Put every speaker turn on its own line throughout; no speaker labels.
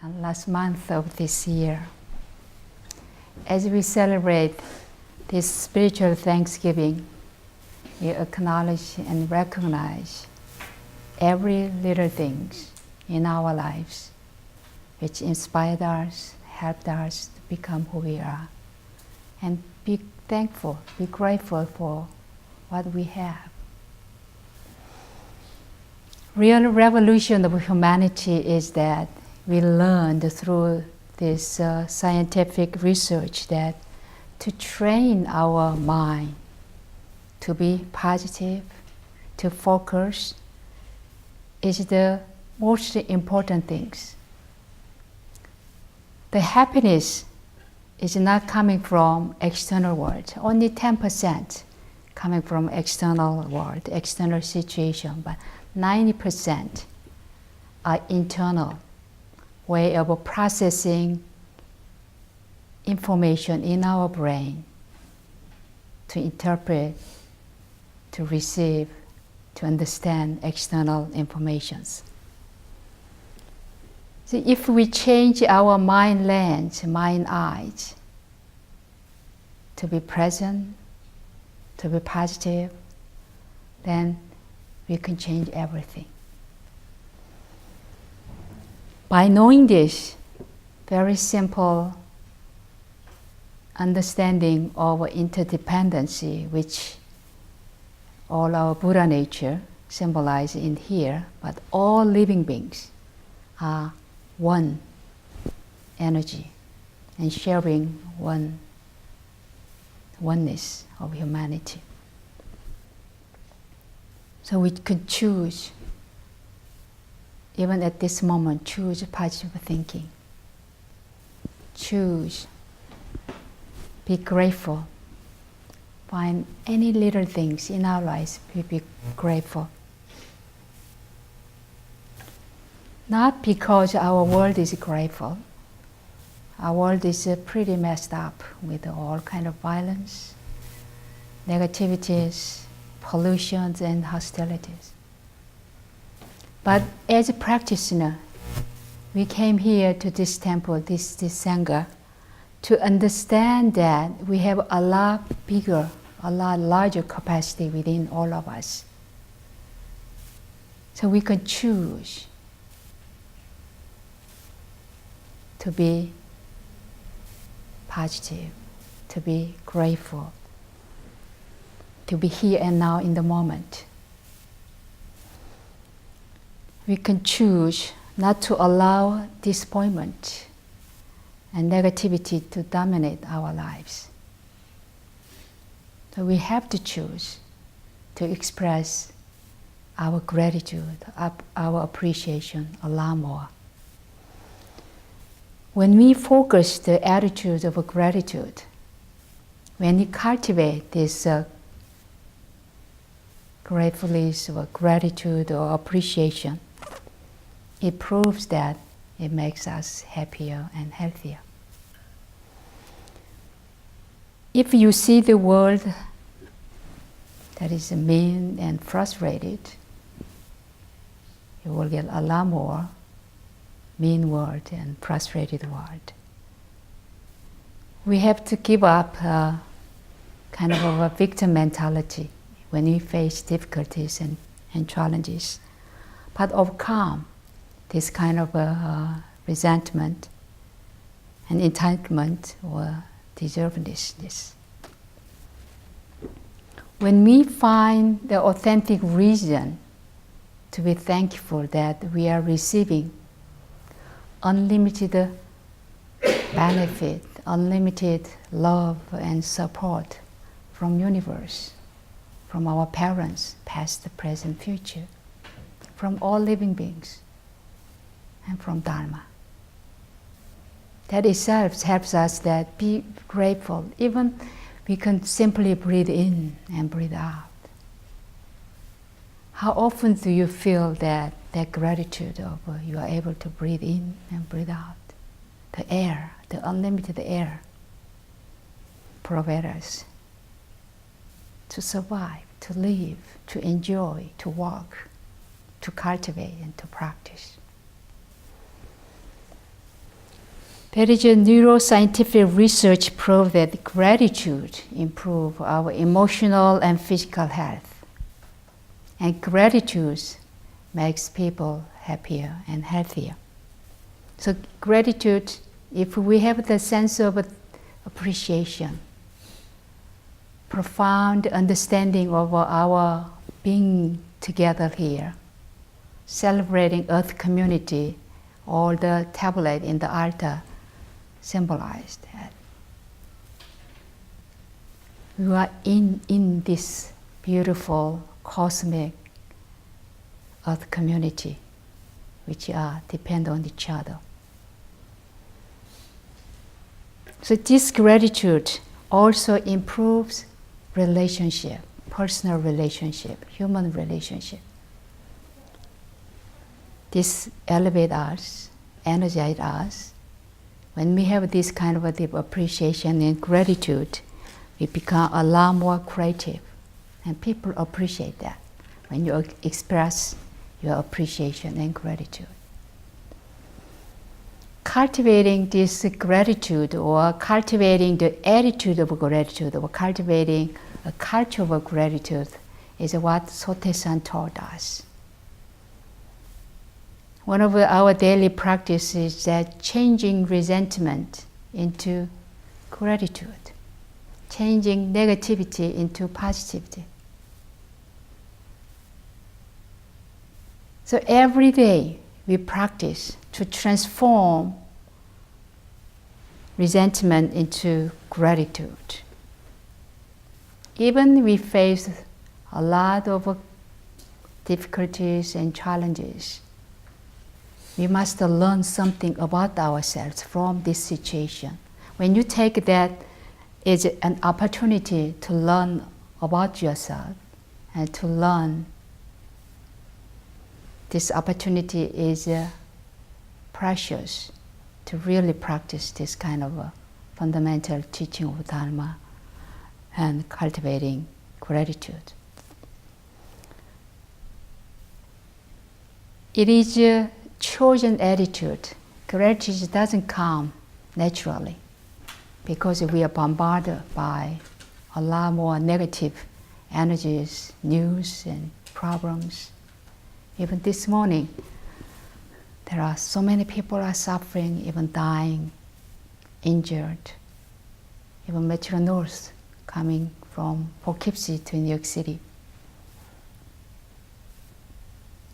and last month of this year. As we celebrate this spiritual Thanksgiving, we acknowledge and recognize every little things in our lives which inspired us, helped us to become who we are, and be thankful, be grateful for what we have. Real revolution of humanity is that we learned through this scientific research that to train our mind to be positive, to focus, is the most important things. The happiness is not coming from external world. Only 10% coming from external world, external situation, but 90% are internal way of processing information in our brain to interpret, to receive, to understand external informations. So if we change our mind lens, mind eyes, to be present, to be positive, then we can change everything. By knowing this very simple understanding of interdependency, which all our Buddha nature symbolized in here, but all living beings are one energy and sharing oneness of humanity. So we could choose, even at this moment, choose positive thinking. Choose, be grateful. Find any little things in our lives, be grateful. Not because our world is grateful. Our world is pretty messed up with all kind of violence, negativities, pollutions, and hostilities. But as a practitioner, we came here to this temple, this Sangha, to understand that we have a lot bigger, a lot larger capacity within all of us. So we can choose to be positive, to be grateful, to be here and now in the moment. We can choose not to allow disappointment and negativity to dominate our lives. So we have to choose to express our gratitude, our appreciation a lot more. When we focus the attitude of gratitude, when we cultivate this gratefulness or gratitude or appreciation, it proves that it makes us happier and healthier. If you see the world that is mean and frustrated, you will get a lot more mean world and frustrated world. We have to give up kind of a victim mentality when we face difficulties and challenges, but overcome this kind of resentment and entitlement or deservedness. When we find the authentic reason to be thankful that we are receiving unlimited benefit, unlimited love and support from universe, from our parents, past, present, future, from all living beings, and from Dharma. That itself helps us that be grateful. Even we can simply breathe in and breathe out. How often do you feel that gratitude of you are able to breathe in and breathe out? The air, the unlimited air, provides us to survive, to live, to enjoy, to walk, to cultivate, and to practice. There is a neuroscientific research proof that gratitude improves our emotional and physical health. And gratitude makes people happier and healthier. So gratitude, if we have the sense of appreciation, profound understanding of our being together here, celebrating Earth community, all the tablet in the altar symbolized that. We are in this beautiful cosmic Earth community, which depend on each other. So this gratitude also improves relationship, personal relationship, human relationship. This elevates us, energizes us. When we have this kind of a deep appreciation and gratitude, we become a lot more creative. And people appreciate that when you express your appreciation and gratitude. Cultivating this gratitude, or cultivating the attitude of gratitude, or cultivating a culture of gratitude, is what Sote-san taught us. One of our daily practices is that changing resentment into gratitude, changing negativity into positivity. So every day we practice to transform resentment into gratitude. Even we face a lot of difficulties and challenges, we must learn something about ourselves from this situation. When you take that as an opportunity to learn about yourself and to learn, this opportunity is precious to really practice this kind of a fundamental teaching of Dharma and cultivating gratitude. It is a chosen attitude. Gratitude doesn't come naturally because we are bombarded by a lot more negative energies, news and problems. Even this morning, there are so many people are suffering, even dying, injured. Even Metro North coming from Poughkeepsie to New York City.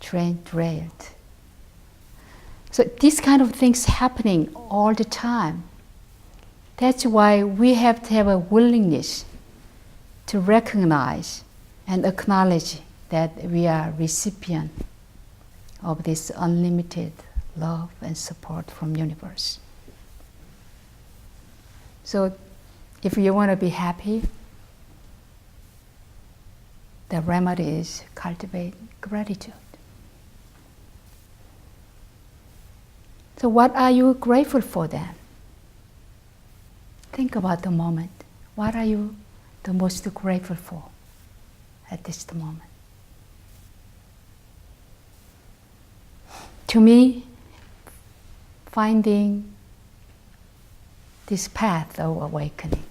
Train derailed. So these kind of things happening all the time. That's why we have to have a willingness to recognize and acknowledge that we are recipient of this unlimited love and support from universe. So if you want to be happy, the remedy is cultivate gratitude. So what are you grateful for then? Think about the moment. What are you the most grateful for at this moment? To me, finding this path of awakening,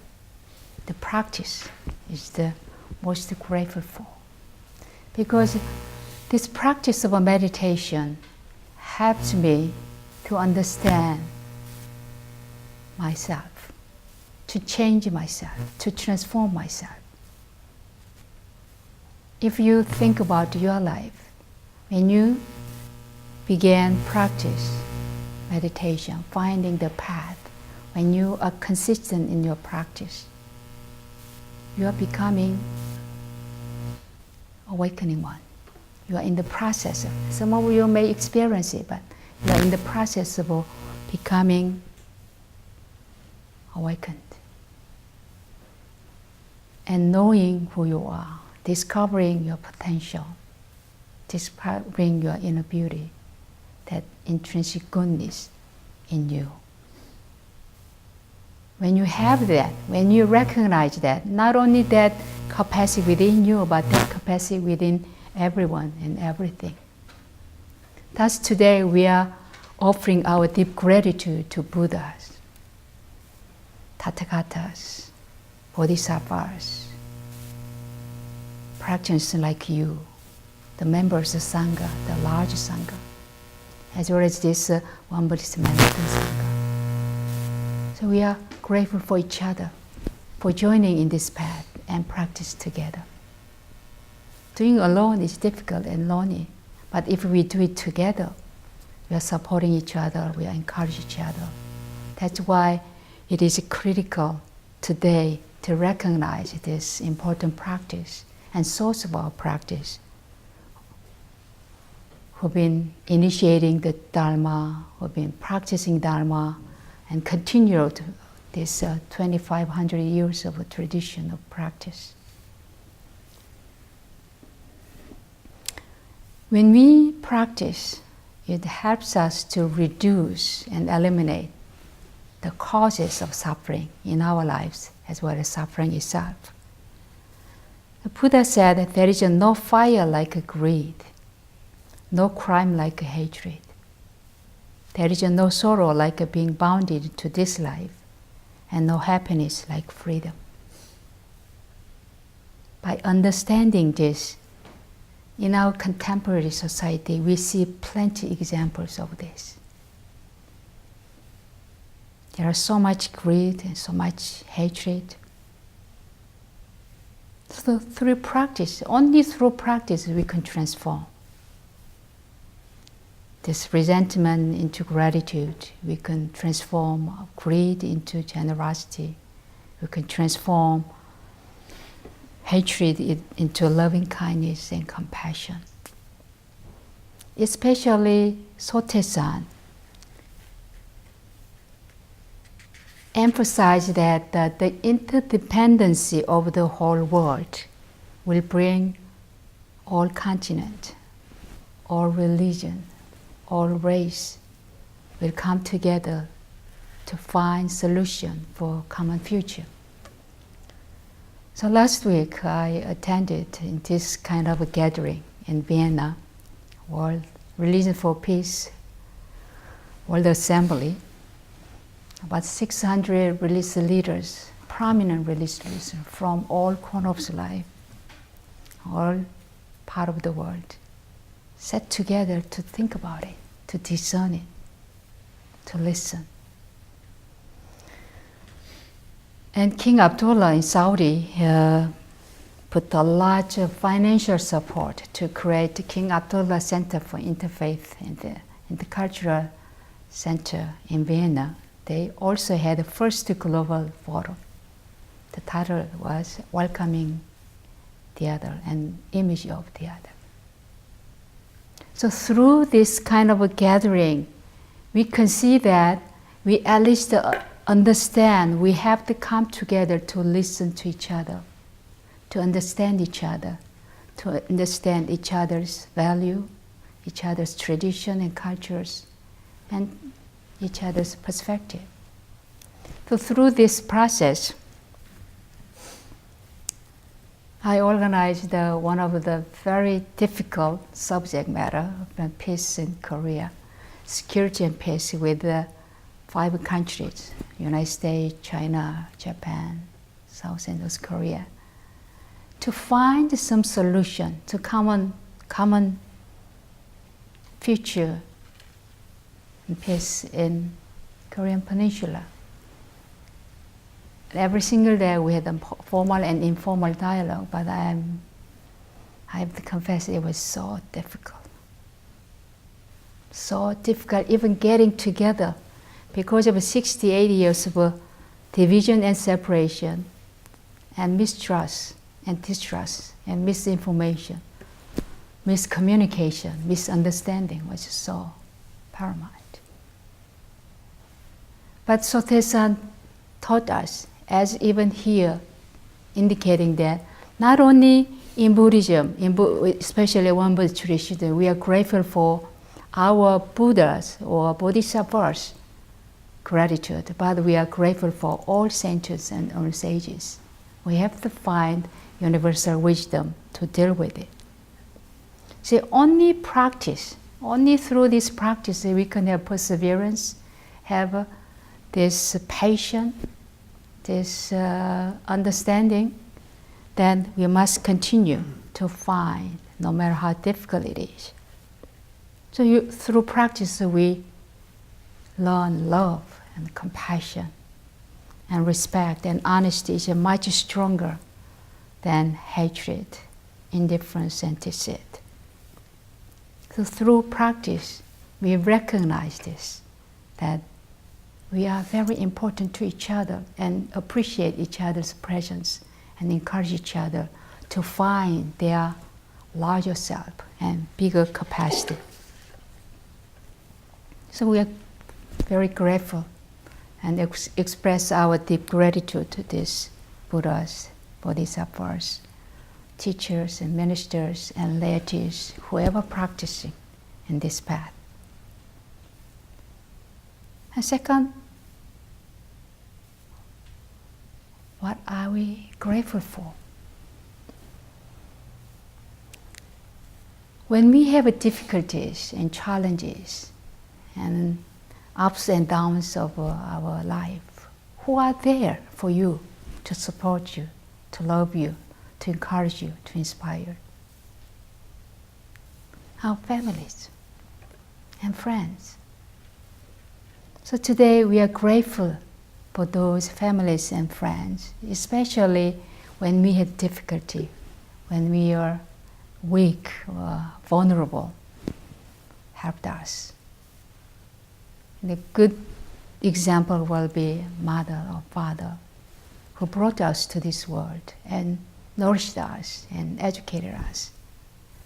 the practice is the most grateful for. Because this practice of a meditation helps me to understand myself, to change myself, to transform myself. If you think about your life, when you began practice meditation, finding the path, when you are consistent in your practice, you are becoming awakening one. You are in the process of it. Some of you may experience it, but you are in the process of becoming awakened. And knowing who you are, discovering your potential, discovering your inner beauty, that intrinsic goodness in you. When you have that, when you recognize that, not only that capacity within you, but that capacity within everyone and everything. Thus today we are offering our deep gratitude to Buddhas, Tathagatas, Bodhisattvas, practitioners like you, the members of Sangha, the large Sangha, as well as this wonbuddhism American Sangha. So we are grateful for each other, for joining in this path and practice together. Doing alone is difficult and lonely, but if we do it together, we are supporting each other, we are encouraging each other. That's why it is critical today to recognize this important practice and source of our practice, who've been initiating the Dharma, who've been practicing Dharma, and continued this 2,500 years of a tradition of practice. When we practice, it helps us to reduce and eliminate the causes of suffering in our lives, as well as suffering itself. The Buddha said that there is no fire like greed, no crime like hatred. There is no sorrow like being bounded to this life, and no happiness like freedom. By understanding this, in our contemporary society, we see plenty examples of this. There are so much greed and so much hatred. So through practice, only through practice we can transform this resentment into gratitude. We can transform greed into generosity. We can transform hatred into loving kindness and compassion. Especially Sotaesan emphasized that the interdependency of the whole world will bring all continent, all religion, all race will come together to find solution for common future. So last week I attended in this kind of a gathering in Vienna, World Religion for Peace, World Assembly. About 600 religious leaders, prominent religious leaders from all corners of life, all part of the world, sat together to think about it, to discern it, to listen. And King Abdullah in Saudi put a large financial support to create the King Abdullah Center for Interfaith in the Cultural Center in Vienna. They also had the first global forum. The title was Welcoming the Other, an image of the other. So through this kind of a gathering, we can see that we at least understand we have to come together to listen to each other, to understand each other, to understand each other's value, each other's tradition and cultures, and each other's perspective. So through this process, I organized one of the very difficult subject matter of peace in Korea, security and peace with 5 countries, United States, China, Japan, South and North Korea, to find some solution to common future and peace in Korean Peninsula. Every single day we had a formal and informal dialogue, but I have to confess it was so difficult. So difficult even getting together because of 68 years of division and separation and mistrust and distrust and misinformation, miscommunication, misunderstanding was so paramount. But Sotaesan taught us, as even here, indicating that not only in Buddhism, especially wonbuddhism tradition, we are grateful for our Buddhas or Bodhisattvas' gratitude, but we are grateful for all saints and all sages. We have to find universal wisdom to deal with it. See, only through this practice we can have perseverance, have this patience, this understanding, then we must continue to find, no matter how difficult it is. So through practice, we learn love and compassion and respect, and honesty is much stronger than hatred, indifference, and deceit. So through practice, we recognize this, that we are very important to each other and appreciate each other's presence and encourage each other to find their larger self and bigger capacity. So we are very grateful and express our deep gratitude to these Buddhas, Bodhisattvas, teachers and ministers and laities, whoever practicing in this path. And second, what are we grateful for? When we have difficulties and challenges and ups and downs of our life, who are there for you, to support you, to love you, to encourage you, to inspire? Our families and friends. So today we are grateful for those families and friends, especially when we have difficulty, when we are weak or vulnerable, helped us. And a good example will be mother or father, who brought us to this world and nourished us and educated us.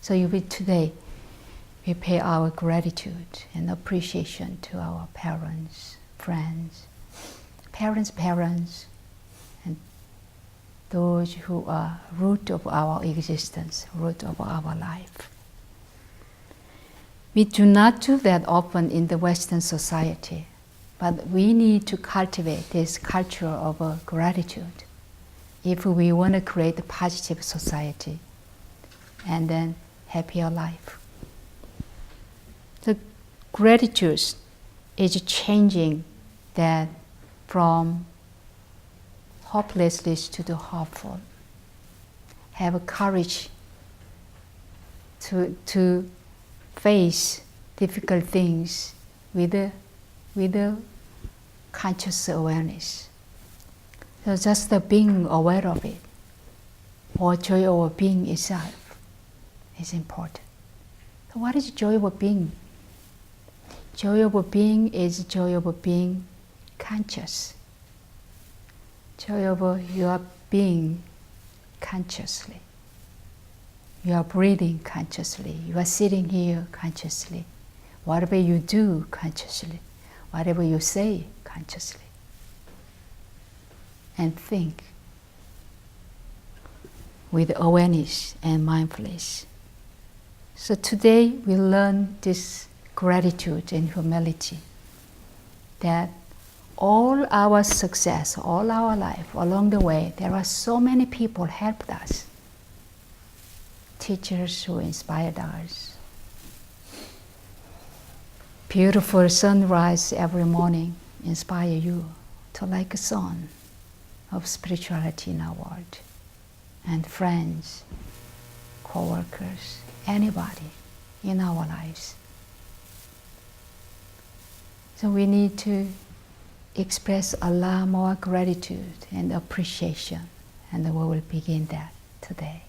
So today we pay our gratitude and appreciation to our parents, friends, parents, and those who are root of our existence, root of our life. We do not do that often in the Western society, but we need to cultivate this culture of gratitude if we want to create a positive society and then happier life. The gratitude is changing that from hopelessness to the hopeful. Have courage to face difficult things with a conscious awareness. So just the being aware of it, or joy of being itself, is important. So what is joy of being? Joy of being is joy of being conscious. Joy of your being consciously. You are breathing consciously. You are sitting here consciously. Whatever you do consciously. Whatever you say consciously. And think with awareness and mindfulness. So today we learn this gratitude and humility, that all our success, all our life, along the way, there are so many people helped us. Teachers who inspired us. Beautiful sunrise every morning inspire you to like a sun of spirituality in our world. And friends, co-workers, anybody in our lives. So we need to express a lot more gratitude and appreciation, and we will begin that today.